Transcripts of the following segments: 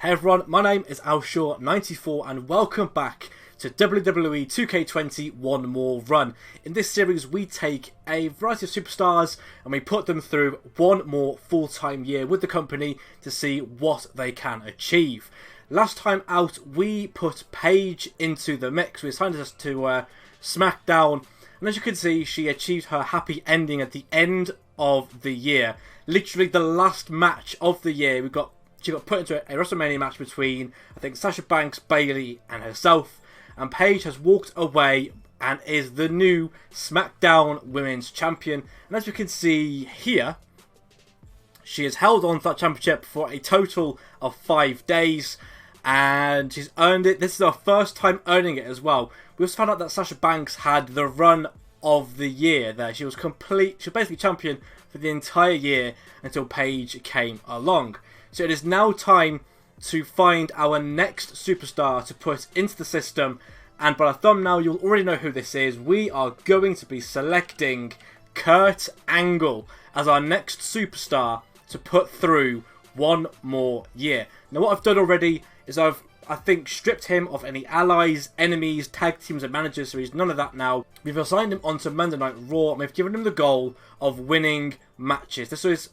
Hey everyone, my name is Alshaw94 and welcome back to WWE 2K20 One More Run. In this series we take a variety of superstars and we put them through one more full-time year with the company to see what they can achieve. Last time out we put Paige into the mix. We assigned her to SmackDown, and as you can see she achieved her happy ending at the end of the year. Literally the last match of the year. She got put into a WrestleMania match between, I think, Sasha Banks, Bayley and herself. And Paige has walked away and is the new SmackDown Women's Champion. And as you can see here, she has held on to that championship for a total of 5 days. And she's earned it. This is her first time earning it as well. We also found out that Sasha Banks had the run of the year there. She was basically champion for the entire year until Paige came along. So it is now time to find our next superstar to put into the system. And by the thumbnail, you'll already know who this is. We are going to be selecting Kurt Angle as our next superstar to put through one more year. Now what I've done already is I think stripped him of any allies, enemies, tag teams and managers, so he's none of that now. We've assigned him onto Monday Night Raw and we've given him the goal of winning matches. This is...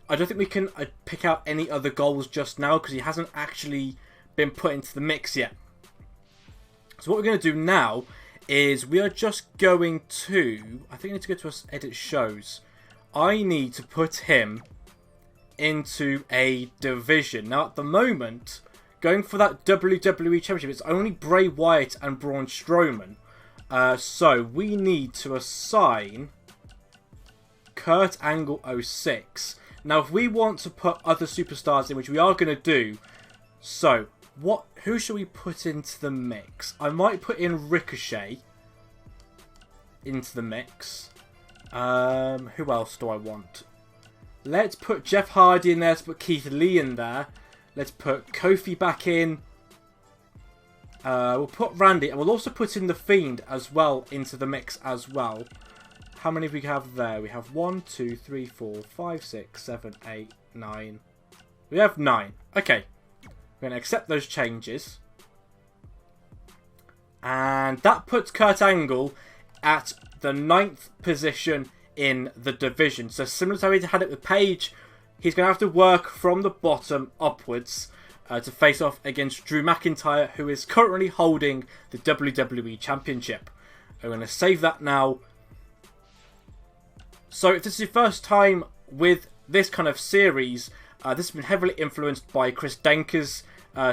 I don't think we can pick out any other goals just now because he hasn't actually been put into the mix yet. So what we're going to do now is we are just going to... I think I need to go to edit shows. I need to put him into a division. Now at the moment, going for that WWE Championship, it's only Bray Wyatt and Braun Strowman. So we need to assign Kurt Angle 06. Now, if we want to put other superstars in, which we are going to do, so who should we put into the mix? I might put in Ricochet into the mix. Who else do I want? Let's put Jeff Hardy in there. Let's put Keith Lee in there. Let's put Kofi back in. We'll put Randy, and we'll also put in The Fiend as well into the mix as well. How many do we have there? We have 1, 2, 3, 4, 5, 6, 7, 8, 9. We have 9. Okay. We're going to accept those changes. And that puts Kurt Angle at the 9th position in the division. So similar to how we had it with Paige, he's going to have to work from the bottom upwards to face off against Drew McIntyre, who is currently holding the WWE Championship. I'm going to save that now. So if this is your first time with this kind of series, this has been heavily influenced by Chris Denker's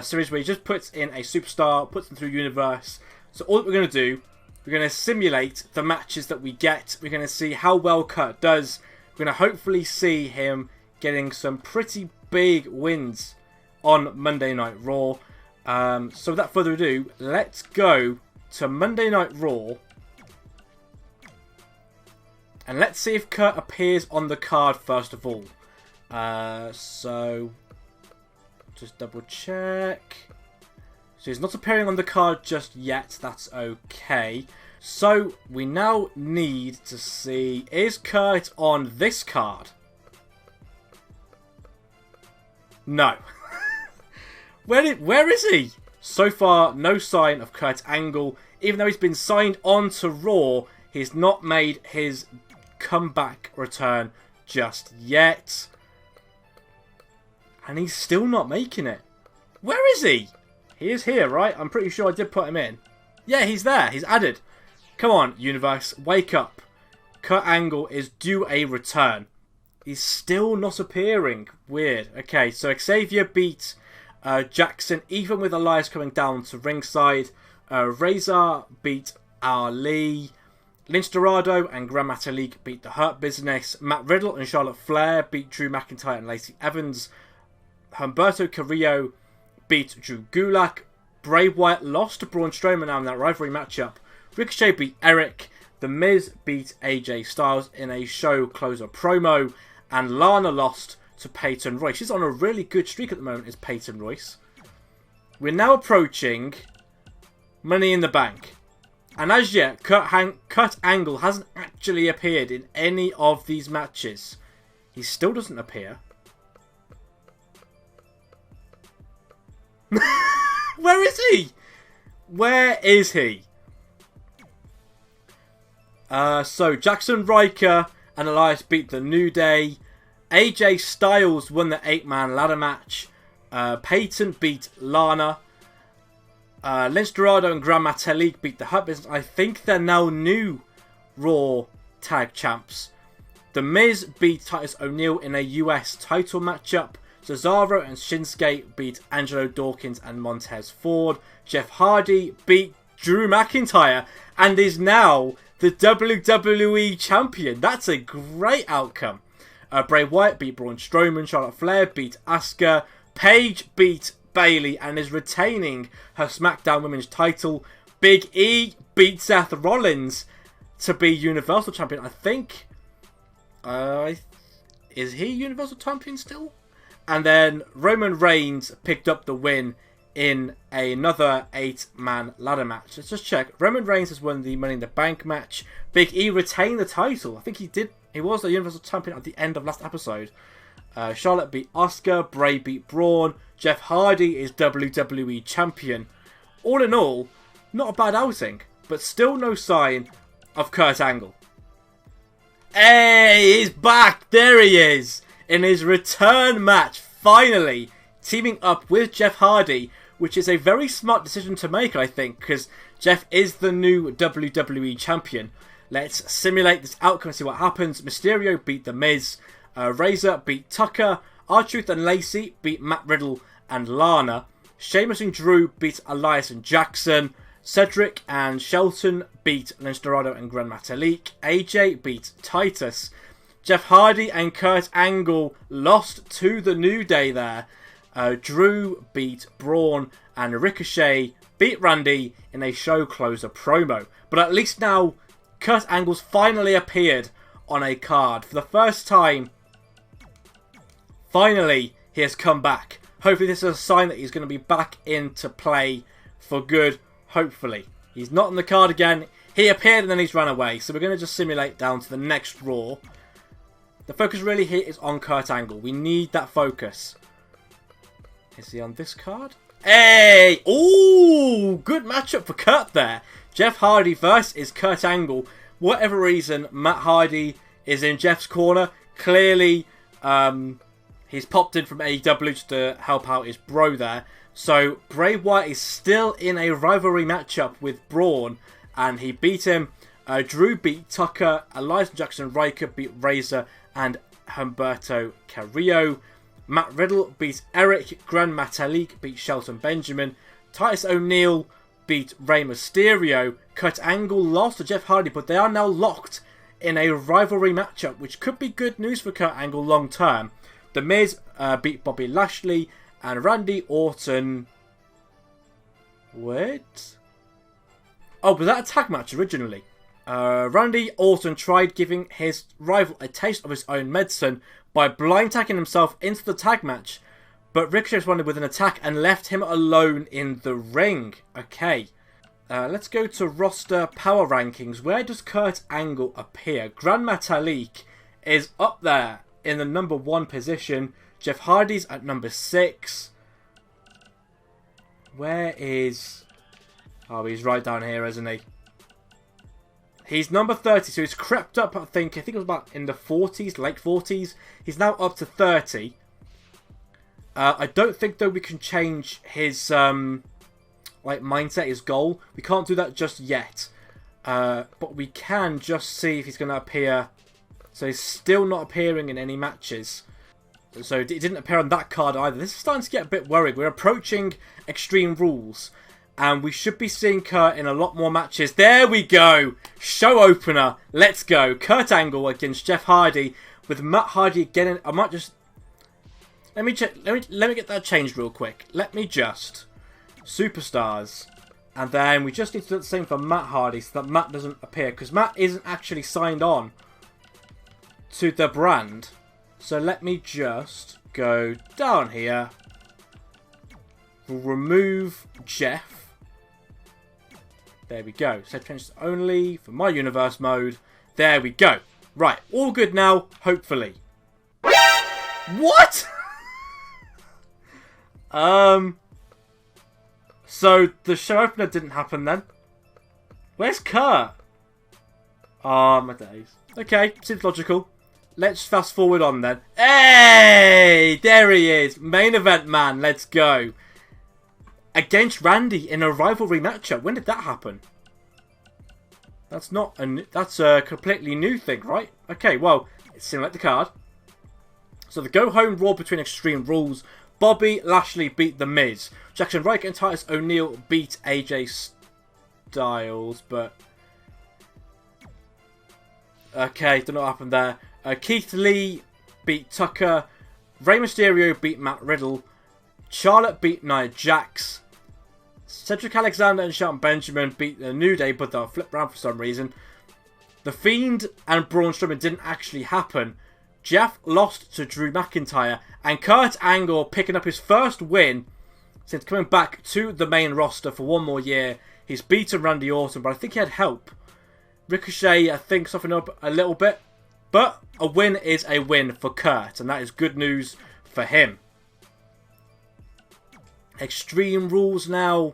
series where he just puts in a superstar, puts them through universe. So all that we're going to do, we're going to simulate the matches that we get. We're going to see how well Kurt does. We're going to hopefully see him getting some pretty big wins on Monday Night Raw. So without further ado, let's go to Monday Night Raw. And let's see if Kurt appears on the card first of all. So, just double check. So he's not appearing on the card just yet. That's okay. So we now need to see, is Kurt on this card? No. Where is he? So far, no sign of Kurt Angle. Even though he's been signed on to Raw, he's not made his comeback return just yet. And he's still not making it. Where is he? He is here, right? I'm pretty sure I did put him in. Yeah, he's there. He's added. Come on, universe. Wake up. Kurt Angle is due a return. He's still not appearing. Weird. Okay, so Xavier beat Jackson, even with Elias coming down to ringside. Razor beat Ali. Lince Dorado and Gran Metalik beat the Hurt Business. Matt Riddle and Charlotte Flair beat Drew McIntyre and Lacey Evans. Humberto Carrillo beat Drew Gulak. Bray Wyatt lost to Braun Strowman in that rivalry matchup. Ricochet beat Eric. The Miz beat AJ Styles in a show closer promo. And Lana lost to Peyton Royce. She's on a really good streak at the moment, is Peyton Royce. We're now approaching Money in the Bank. And as yet, Kurt Angle hasn't actually appeared in any of these matches. He still doesn't appear. Where is he? Where is he? So Jackson Riker and Elias beat the New Day. AJ Styles won the 8-man ladder match. Peyton beat Lana. Lince Dorado and Gran Metalik beat the Hurt Business. I think they're now new Raw Tag Champs. The Miz beat Titus O'Neil in a US title matchup. Cesaro and Shinsuke beat Angelo Dawkins and Montez Ford. Jeff Hardy beat Drew McIntyre and is now the WWE Champion. That's a great outcome. Bray Wyatt beat Braun Strowman. Charlotte Flair beat Asuka. Paige beat Bayley and is retaining her SmackDown Women's title. Big E beat Seth Rollins to be Universal Champion. I think... is he Universal Champion still? And then Roman Reigns picked up the win in another 8-man ladder match. Let's just check. Roman Reigns has won the Money in the Bank match. Big E retained the title. I think he did. He was the Universal Champion at the end of last episode. Charlotte beat Asuka. Bray beat Braun. Jeff Hardy is WWE Champion. All in all, not a bad outing, but still no sign of Kurt Angle. Hey, he's back! There he is! In his return match, finally, teaming up with Jeff Hardy, which is a very smart decision to make, I think, because Jeff is the new WWE Champion. Let's simulate this outcome and see what happens. Mysterio beat The Miz. Razor beat Tucker. R-Truth and Lacey beat Matt Riddle and Lana. Sheamus and Drew beat Elias and Jackson. Cedric and Shelton beat Lince Dorado and Gran Metalik. AJ beat Titus. Jeff Hardy and Kurt Angle lost to the New Day there. Drew beat Braun and Ricochet beat Randy in a show closer promo. But at least now, Kurt Angle's finally appeared on a card. For the first time, finally, he has come back. Hopefully this is a sign that he's going to be back into play for good. Hopefully. He's not on the card again. He appeared and then he's run away. So we're going to just simulate down to the next Raw. The focus really here is on Kurt Angle. We need that focus. Is he on this card? Hey! Ooh! Good matchup for Kurt there. Jeff Hardy versus Kurt Angle. Whatever reason, Matt Hardy is in Jeff's corner. Clearly, he's popped in from AEW to help out his bro there. So, Bray Wyatt is still in a rivalry matchup with Braun. And he beat him. Drew beat Tucker. Elias Jackson Riker beat Razor and Humberto Carrillo. Matt Riddle beat Eric. Gran Metalik beat Shelton Benjamin. Titus O'Neil beat Rey Mysterio. Kurt Angle lost to Jeff Hardy, but they are now locked in a rivalry matchup, which could be good news for Kurt Angle long term. The Miz beat Bobby Lashley and Randy Orton. Wait. Oh, was that a tag match originally? Randy Orton tried giving his rival a taste of his own medicine by blind tagging himself into the tag match, but Ricochet responded with an attack and left him alone in the ring. Okay, let's go to roster power rankings. Where does Kurt Angle appear? Gran Metalik is up there in the number 1 position. Jeff Hardy's at number 6. Where is... Oh, he's right down here, isn't he? He's number 30, so he's crept up, I think it was about in the 40s, late 40s. He's now up to 30. I don't think, though, we can change his mindset, his goal. We can't do that just yet. But we can just see if he's going to appear. So he's still not appearing in any matches. So it didn't appear on that card either. This is starting to get a bit worried. We're approaching Extreme Rules. And we should be seeing Kurt in a lot more matches. There we go. Show opener. Let's go. Kurt Angle against Jeff Hardy. With Matt Hardy again. I might just... Let me check. Let me get that changed real quick. Let me just... Superstars. And then we just need to do the same for Matt Hardy. So that Matt doesn't appear. Because Matt isn't actually signed on to the brand. So let me just go down here. We'll remove Jeff. There we go. Set changes only for my universe mode. There we go. Right. All good now. Hopefully. What? So the show opener didn't happen then. Where's Kurt? Oh, my days. Okay, seems logical. Let's fast forward on then. Hey! There he is. Main event man. Let's go. Against Randy in a rivalry matchup. When did that happen? That's not a... That's a completely new thing, right? Okay, well, it seemed like the card. So the go-home Raw between Extreme Rules. Bobby Lashley beat The Miz. Jackson Ryker and Titus O'Neil beat AJ Styles, but... Okay, don't know what happened there. Keith Lee beat Tucker. Rey Mysterio beat Matt Riddle. Charlotte beat Nia Jax. Cedric Alexander and Shelton Benjamin beat the New Day, but they'll flip around for some reason. The Fiend and Braun Strowman didn't actually happen. Jeff lost to Drew McIntyre. And Kurt Angle picking up his first win since coming back to the main roster for one more year. He's beaten Randy Orton, but I think he had help. Ricochet, I think, softened up a little bit. But a win is a win for Kurt, and that is good news for him. Extreme Rules now.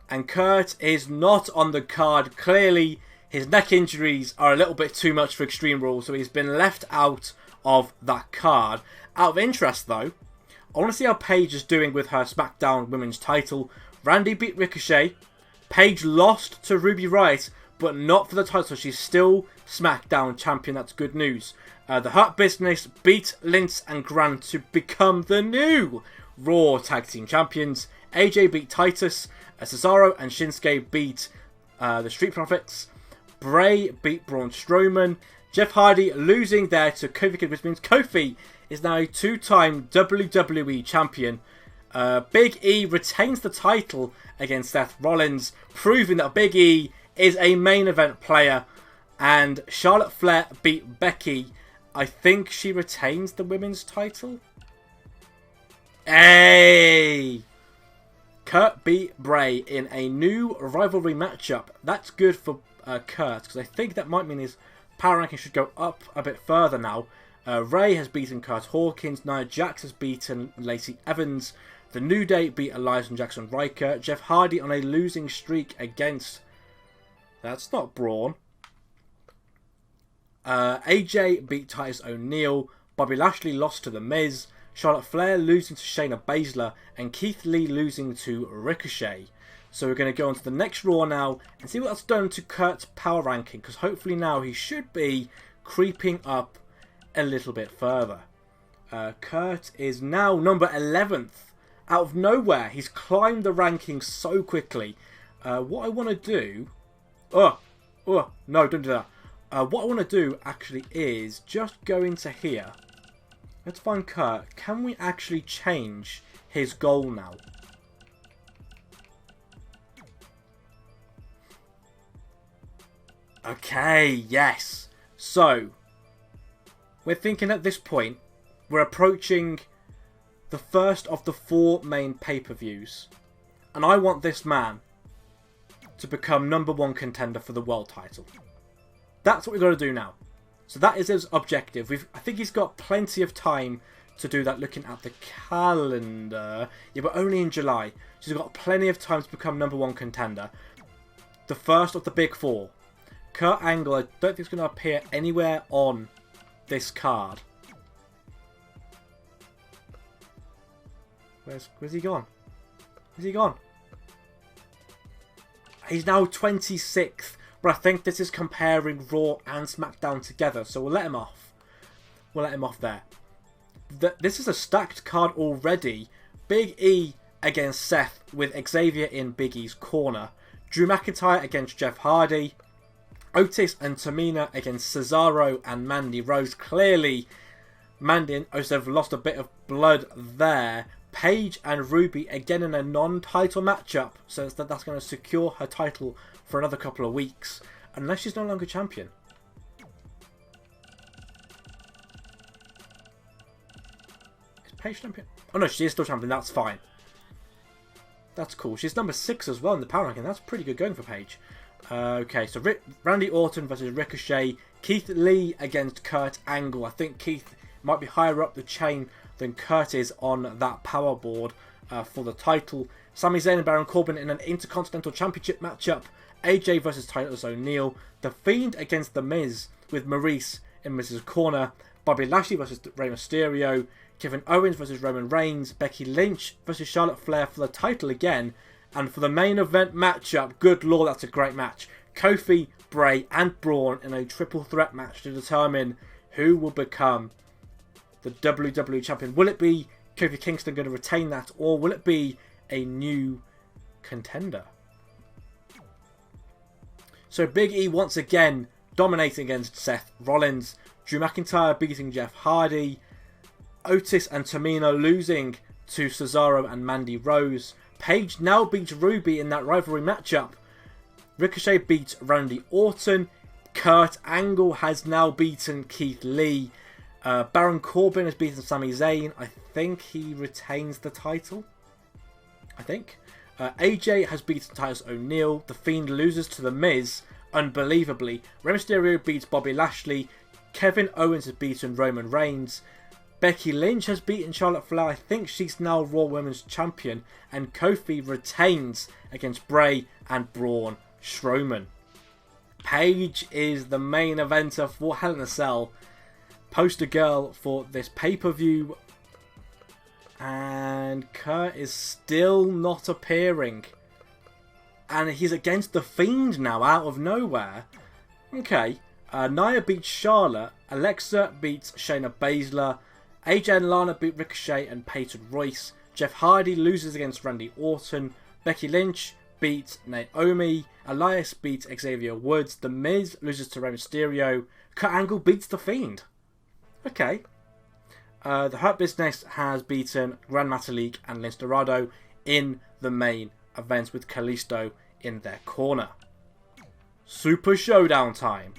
And Kurt is not on the card. Clearly, his neck injuries are a little bit too much for Extreme Rules, so he's been left out of that card. Out of interest, though, I want to see how Paige is doing with her SmackDown Women's title. Randy beat Ricochet. Paige lost to Ruby Riott, but not for the title. She's still SmackDown champion. That's good news. The Hurt Business beat Lince and Grant to become the new Raw Tag Team Champions. AJ beat Titus. Cesaro and Shinsuke beat the Street Profits. Bray beat Braun Strowman. Jeff Hardy losing there to Kofi Kidd, which means Kofi is now a two-time WWE champion. Big E retains the title against Seth Rollins, proving that Big E is a main event player. And Charlotte Flair beat Becky. I think she retains the women's title. Hey! Kurt beat Bray in a new rivalry matchup. That's good for Kurt, because I think that might mean his power ranking should go up a bit further now. Ray has beaten Kurt Hawkins. Nia Jax has beaten Lacey Evans. The New Day beat Elias and Jackson Ryker. Jeff Hardy on a losing streak against... That's not Braun. AJ beat Titus O'Neil. Bobby Lashley lost to The Miz. Charlotte Flair losing to Shayna Baszler. And Keith Lee losing to Ricochet. So we're going to go on to the next Raw now and see what that's done to Kurt's power ranking. Because hopefully now he should be creeping up a little bit further. Kurt is now number 11th. Out of nowhere, he's climbed the rankings so quickly. What I want to do... no, don't do that. What I want to do, actually, is just go into here. Let's find Kurt. Can we actually change his goal now? Okay, yes. So, we're thinking at this point, we're approaching the first of the 4 main pay-per-views. And I want this man to become #1 contender for the world title. That's what we've got to do now. So that is his objective. I think he's got plenty of time to do that looking at the calendar. Yeah, but only in July. So he's got plenty of time to become #1 contender. The first of the big 4. Kurt Angle, I don't think it's going to appear anywhere on this card. Where's he gone? Where's he gone? He's now 26th, but I think this is comparing Raw and SmackDown together, so we'll let him off. We'll let him off there. This is a stacked card already. Big E against Seth with Xavier in Big E's corner. Drew McIntyre against Jeff Hardy. Otis and Tamina against Cesaro and Mandy Rose. Clearly, Mandy and Otis have lost a bit of blood there. Paige and Ruby again in a non-title matchup, so that's going to secure her title for another couple of weeks, unless she's no longer champion. Is Paige champion? Oh no, she is still champion, that's fine. That's cool. She's number 6 as well in the power ranking, that's pretty good going for Paige. Okay, so Randy Orton versus Ricochet. Keith Lee against Kurt Angle. I think Keith might be higher up the chain than Kurt is on that power board for the title. Sami Zayn and Baron Corbin in an Intercontinental Championship matchup. AJ versus Titus O'Neil. The Fiend against The Miz with Maurice in Miz's corner. Bobby Lashley versus Rey Mysterio. Kevin Owens versus Roman Reigns. Becky Lynch versus Charlotte Flair for the title again. And for the main event matchup, good lord, that's a great match. Kofi, Bray and Braun in a triple threat match to determine who will become the WWE Champion. Will it be Kofi Kingston going to retain that, or will it be a new contender? So Big E once again dominating against Seth Rollins. Drew McIntyre beating Jeff Hardy. Otis and Tamina losing to Cesaro and Mandy Rose. Paige now beats Ruby in that rivalry matchup. Ricochet beats Randy Orton. Kurt Angle has now beaten Keith Lee. Baron Corbin has beaten Sami Zayn. I think he retains the title. AJ has beaten Titus O'Neil. The Fiend loses to The Miz, unbelievably. Rey Mysterio beats Bobby Lashley. Kevin Owens has beaten Roman Reigns. Becky Lynch has beaten Charlotte Flair. I think she's now Raw Women's Champion. And Kofi retains against Bray and Braun Strowman. Paige is the main eventer for Hell in a Cell. Poster girl for this pay-per-view. And Kurt is still not appearing. And he's against The Fiend now, out of nowhere. Okay. Nia beats Charlotte. Alexa beats Shayna Baszler. AJ and Lana beat Ricochet and Peyton Royce. Jeff Hardy loses against Randy Orton. Becky Lynch beats Naomi. Elias beats Xavier Woods. The Miz loses to Rey Mysterio. Kurt Angle beats The Fiend. Okay. The Hurt Business has beaten Gran Metalik and Lince Dorado in the main event with Kalisto in their corner. Super Showdown time.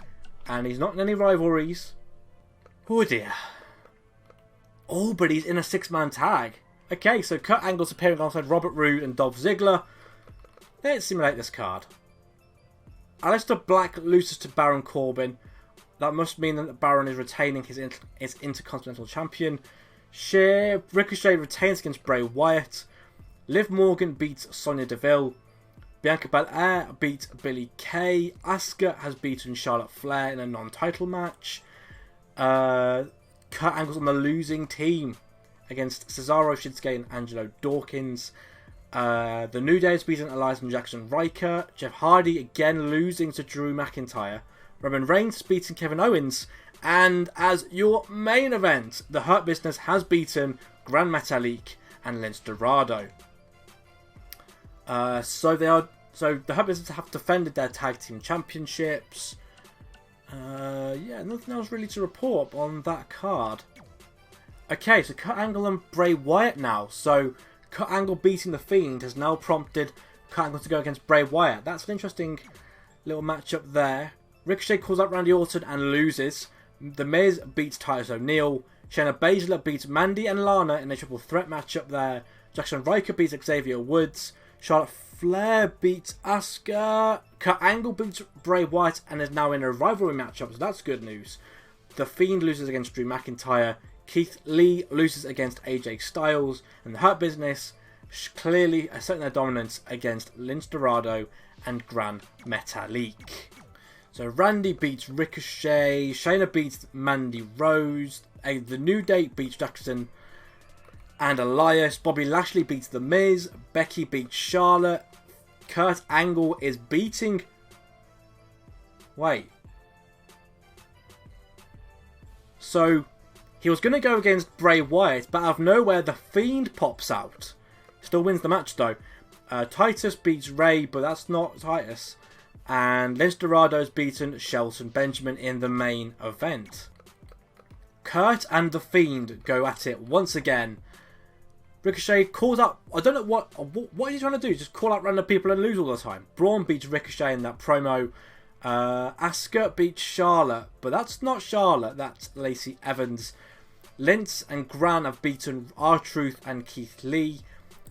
And he's not in any rivalries. Oh dear. Oh, but he's in a 6-man tag. Okay, so Kurt Angle's appearing alongside Robert Roode and Dolph Ziggler. Let's simulate this card. Aleister Black loses to Baron Corbin. That must mean that Baron is retaining his Intercontinental Champion. Ricochet retains against Bray Wyatt. Liv Morgan beats Sonya Deville. Bianca Belair beats Billie Kay. Asuka has beaten Charlotte Flair in a non-title match. Kurt Angle's on the losing team against Cesaro, Shinsuke and Angelo Dawkins. The New Day has beaten Elias and Jackson Riker. Jeff Hardy again losing to Drew McIntyre. Roman Reigns beating Kevin Owens. And as your main event, the Hurt Business has beaten Gran Metalik and Lince Dorado. So the Hurt Business have defended their tag team championships. Yeah, nothing else really to report on that card. Okay, so Kurt Angle and Bray Wyatt now. So Kurt Angle beating The Fiend has now prompted Kurt Angle to go against Bray Wyatt. That's an interesting little matchup there. Ricochet calls out Randy Orton and loses. The Miz beats Titus O'Neil. Shayna Baszler beats Mandy and Lana in a triple threat matchup there. Jackson Riker beats Xavier Woods. Charlotte Flair beats Asuka. Kurt Angle beats Bray Wyatt and is now in a rivalry matchup, so that's good news. The Fiend loses against Drew McIntyre. Keith Lee loses against AJ Styles. And the Hurt Business clearly asserting their dominance against Lince Dorado and Gran Metalik. So Randy beats Ricochet. Shayna beats Mandy Rose. The New Day beats Jackson and Elias. Bobby Lashley beats The Miz. Becky beats Charlotte. Kurt Angle is beating... Wait. So, he was going to go against Bray Wyatt, but out of nowhere, The Fiend pops out. Still wins the match, though. Titus beats Ray, but that's not Titus. And Lince Dorado's beaten Shelton Benjamin in the main event. Kurt and The Fiend go at it once again. Ricochet calls out... I don't know what is he trying to do? Just call out random people and lose all the time. Braun beats Ricochet in that promo. Asuka beats Charlotte, but that's not Charlotte. That's Lacey Evans. Lince and Gran have beaten R-Truth and Keith Lee.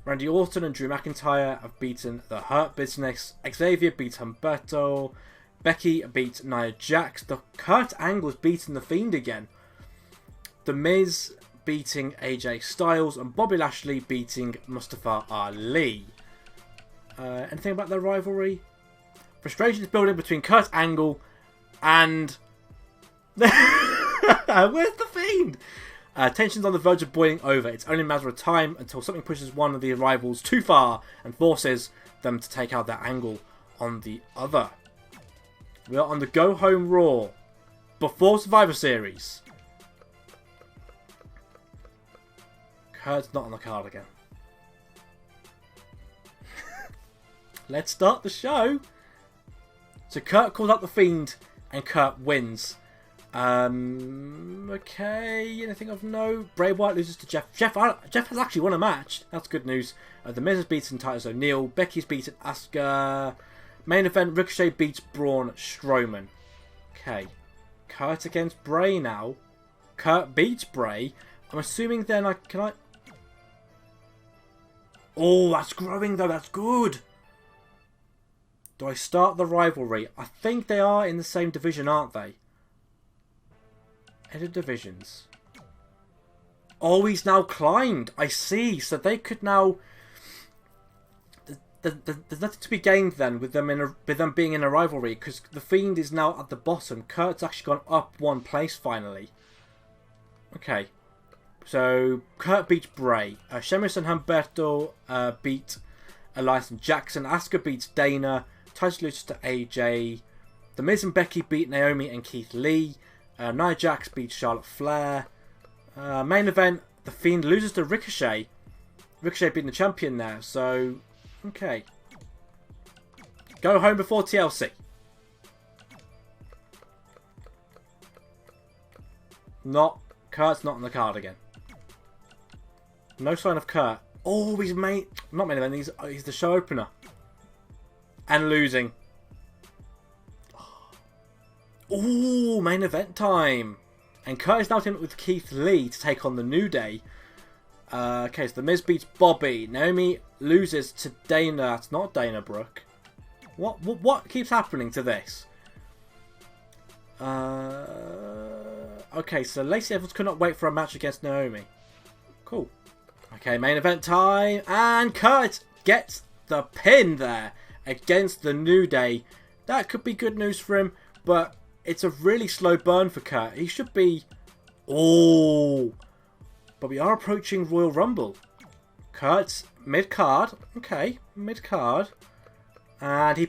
Randy Orton and Drew McIntyre have beaten The Hurt Business. Xavier beats Humberto. Becky beats Nia Jax. The Kurt Angle's beaten The Fiend again. The Miz beating AJ Styles and Bobby Lashley beating Mustafa Ali. Anything about their rivalry? Frustration is building between Kurt Angle and... Where's the Fiend? Tensions on the verge of boiling over. It's only a matter of time until something pushes one of the rivals too far and forces them to take out their angle on the other. We are on the Go Home Raw before Survivor Series. Kurt's not on the card again. Let's start the show. So Kurt calls out the Fiend and Kurt wins. Okay, anything of note? Bray Wyatt loses to Jeff. Jeff has actually won a match. That's good news. The Miz has beaten Titus O'Neil. Becky's beaten Asuka. Main event, Ricochet beats Braun Strowman. Okay. Kurt against Bray now. Kurt beats Bray. I'm assuming then can I... Oh, that's growing though. That's good. Do I start the rivalry? I think they are in the same division, aren't they? Head of divisions. Oh, he's now climbed. I see. So they could now... There's nothing to be gained then with them being in a rivalry, because the Fiend is now at the bottom. Kurt's actually gone up one place finally. Okay. So Kurt beats Bray. Sheamus and Humberto beat Elias and Jackson. Asuka beats Dana. Titus loses to AJ. The Miz and Becky beat Naomi and Keith Lee. Nia Jax beats Charlotte Flair. Main event, the Fiend loses to Ricochet. Ricochet being the champion now, so... Okay. Go home before TLC. Kurt's not on the card again. No sign of Kurt. Oh, he's not main event, he's the show opener. And losing. Ooh, main event time. And Kurt is now teaming up with Keith Lee to take on the New Day. Okay, so The Miz beats Bobby. Naomi loses to Dana. It's not Dana Brooke. What keeps happening to this? Okay, so Lacey Evans could not wait for a match against Naomi. Cool. Okay, main event time. And Kurt gets the pin there against the New Day. That could be good news for him, but it's a really slow burn for Kurt. He should be... Oh! But we are approaching Royal Rumble. Kurt's mid-card. Okay, mid-card. And he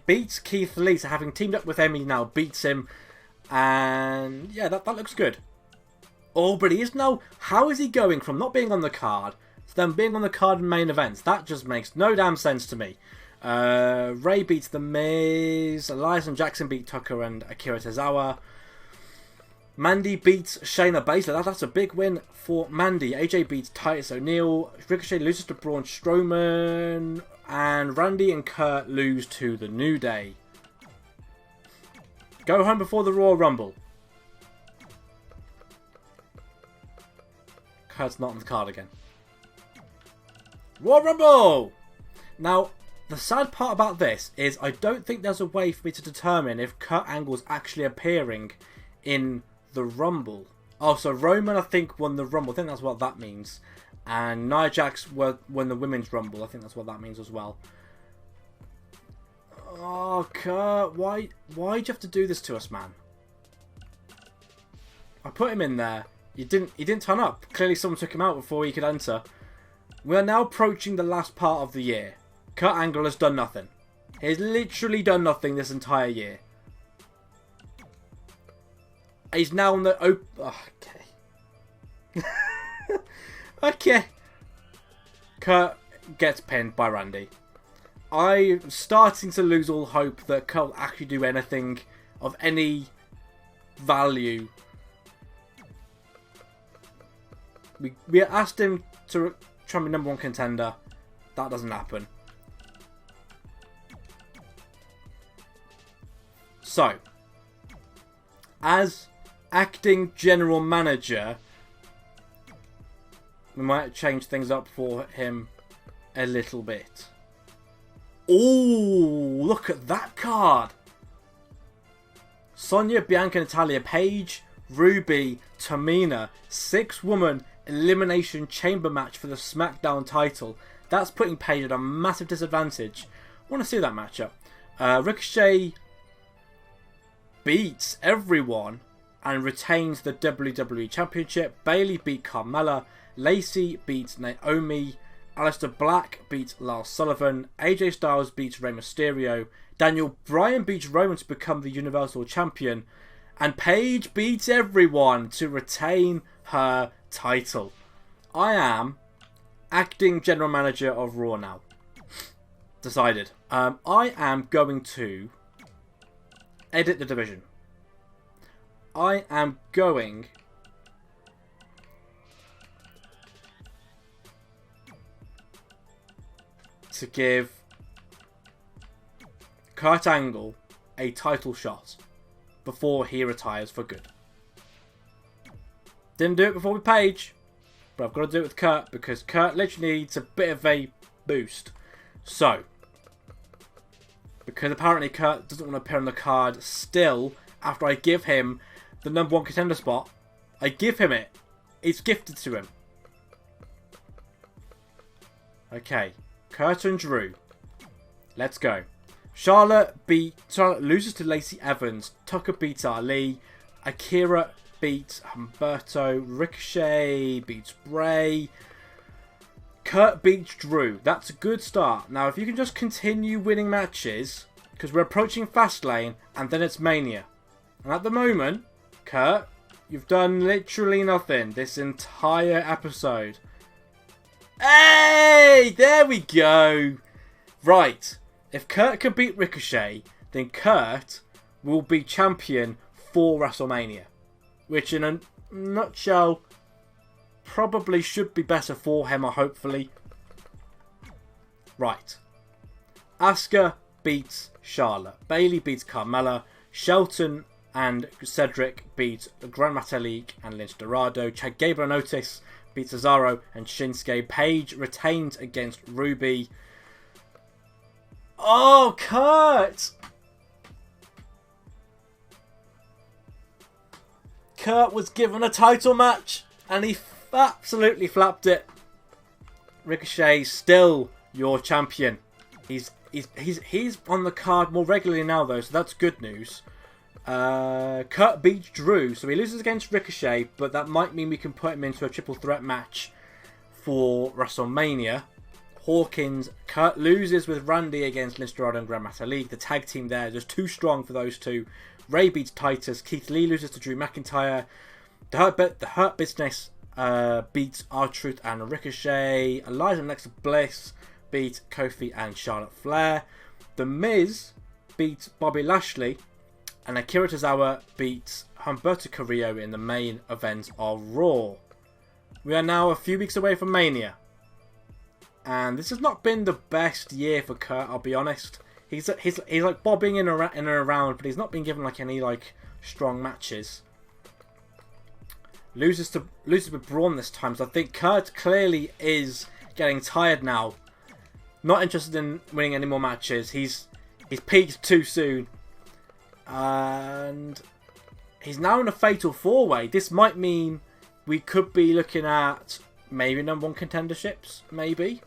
beats Keith Lee. So having teamed up with him, he now beats him. And yeah, that looks good. Oh, but he is now... How is he going from not being on the card to then being on the card in main events? That just makes no damn sense to me. Ray beats The Miz. Elias and Jackson beat Tucker and Akira Tozawa. Mandy beats Shayna Baszler. That's a big win for Mandy. AJ beats Titus O'Neil. Ricochet loses to Braun Strowman. And Randy and Kurt lose to the New Day. Go home before the Royal Rumble. Kurt's not on the card again. Royal Rumble! Now, the sad part about this is I don't think there's a way for me to determine if Kurt Angle's actually appearing in the Rumble. Oh, so Roman, I think, won the Rumble. I think that's what that means. And Nia Jax won the Women's Rumble. I think that's what that means as well. Oh, Kurt, why'd you have to do this to us, man? I put him in there. He didn't turn up. Clearly someone took him out before he could enter. We are now approaching the last part of the year. Kurt Angle has done nothing. He's literally done nothing this entire year. He's now on the... Okay. Okay. Kurt gets pinned by Randy. I'm starting to lose all hope that Kurt will actually do anything of any value. We asked him to try and be #1 contender. That doesn't happen. So, as acting general manager, we might change things up for him a little bit. Oh, look at that card. Sonya, Bianca, Natalia, Paige, Ruby, Tamina, 6-woman elimination chamber match for the SmackDown title. That's putting Page at a massive disadvantage. I want to see that matchup. Ricochet beats everyone and retains the WWE Championship. Bayley beat Carmella. Lacey beats Naomi. Aleister Black beats Lars Sullivan. AJ Styles beats Rey Mysterio. Daniel Bryan beats Roman to become the Universal Champion. And Paige beats everyone to retain her title. I am acting general manager of Raw now. Decided. I am going to edit the division. I am going to give Kurt Angle a title shot before he retires for good. Didn't do it before with Paige, but I've got to do it with Kurt because Kurt literally needs a bit of a boost. So, because apparently Kurt doesn't want to appear on the card still after I give him the #1 contender spot, I give him it. It's gifted to him. Okay, Kurt and Drew. Let's go. Charlotte loses to Lacey Evans. Tucker beats Ali. Akira beats Humberto. Ricochet beats Bray. Kurt beats Drew. That's a good start. Now, if you can just continue winning matches, because we're approaching Fastlane, and then it's Mania. And at the moment, Kurt, you've done literally nothing this entire episode. Hey! There we go! Right. If Kurt can beat Ricochet, then Kurt will be champion for WrestleMania. Which, in a nutshell, probably should be better for him, or hopefully. Right. Asuka beats Charlotte. Bayley beats Carmella. Shelton and Cedric beat Gran Metalik and Lince Dorado. Chad Gable and Otis beats Cesaro and Shinsuke. Paige retains against Ruby. Oh, Kurt! Kurt was given a title match and he absolutely flapped it. Ricochet still your champion. He's on the card more regularly now though, so that's good news. Kurt beats Drew, so he loses against Ricochet, but that might mean we can put him into a triple threat match for WrestleMania. Hawkins, Kurt loses with Randy against Lince Dorado and Gran Metalik. The tag team there is just too strong for those two. Ray beats Titus. Keith Lee loses to Drew McIntyre. The Hurt Business beats R-Truth and Ricochet. Elias and Alexa Bliss beat Kofi and Charlotte Flair. The Miz beats Bobby Lashley. And Akira Tozawa beats Humberto Carrillo in the main event of Raw. We are now a few weeks away from Mania. And this has not been the best year for Kurt, I'll be honest. He's like bobbing in and around, but he's not been given like any like strong matches. Loses with Braun this time, so I think Kurt clearly is getting tired now. Not interested in winning any more matches. He's peaked too soon. And he's now in a fatal 4-way. This might mean we could be looking at maybe #1 contenderships, maybe.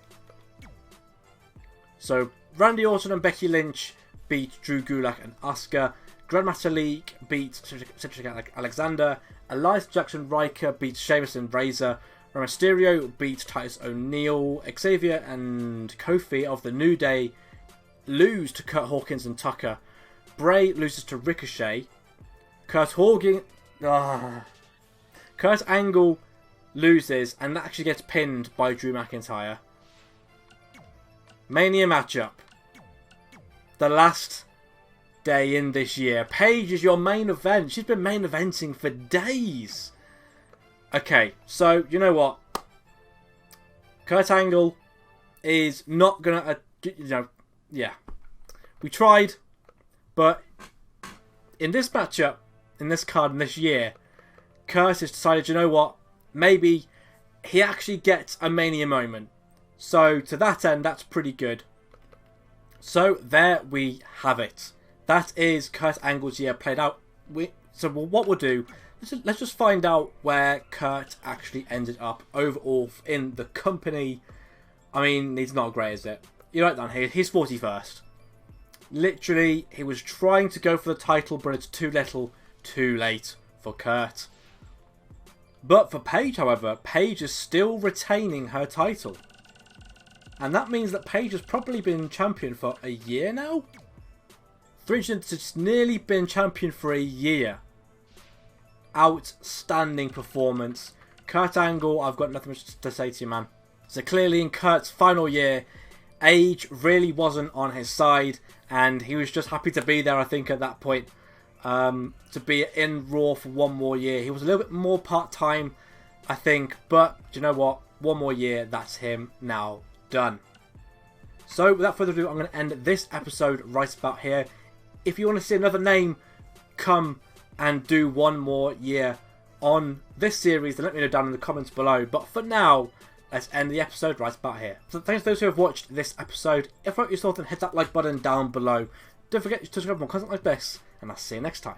So Randy Orton and Becky Lynch beat Drew Gulak and Asuka. Gran Metalik beats Cedric Alexander. Elias Jackson Riker beats Sheamus and Razor. Rey Mysterio beats Titus O'Neil. Xavier and Kofi of the New Day lose to Kurt Hawkins and Tucker. Bray loses to Ricochet. Kurt Angle loses and actually gets pinned by Drew McIntyre. Mania matchup. The last day in this year. Paige is your main event. She's been main eventing for days. Okay, so you know what? Kurt Angle is not gonna, yeah. We tried, but in this matchup, in this card, in this year, Kurt has decided, you know what? Maybe he actually gets a Mania moment. So, to that end, that's pretty good. So, there we have it. That is Kurt Angle's year played out. So, what we'll do, let's just find out where Kurt actually ended up overall in the company. I mean, he's not great, is it? You're right, Dan. He's 41st. Literally, he was trying to go for the title, but it's too little, too late for Kurt. But for Paige, however, Paige is still retaining her title. And that means that Paige has probably been champion for a year now? 300 has nearly been champion for a year. Outstanding performance. Kurt Angle, I've got nothing much to say to you, man. So clearly in Kurt's final year, age really wasn't on his side. And he was just happy to be there, I think, at that point. To be in Raw for one more year. He was a little bit more part-time, I think. But, do you know what? One more year, that's him now done. So, without further ado, I'm going to end this episode right about here. If you want to see another name come and do one more year on this series, then let me know down in the comments below. But for now, let's end the episode right about here. So thanks to those who have watched this episode. If you liked your thoughts, then hit that like button down below. Don't forget to subscribe for more content like this, and I'll see you next time.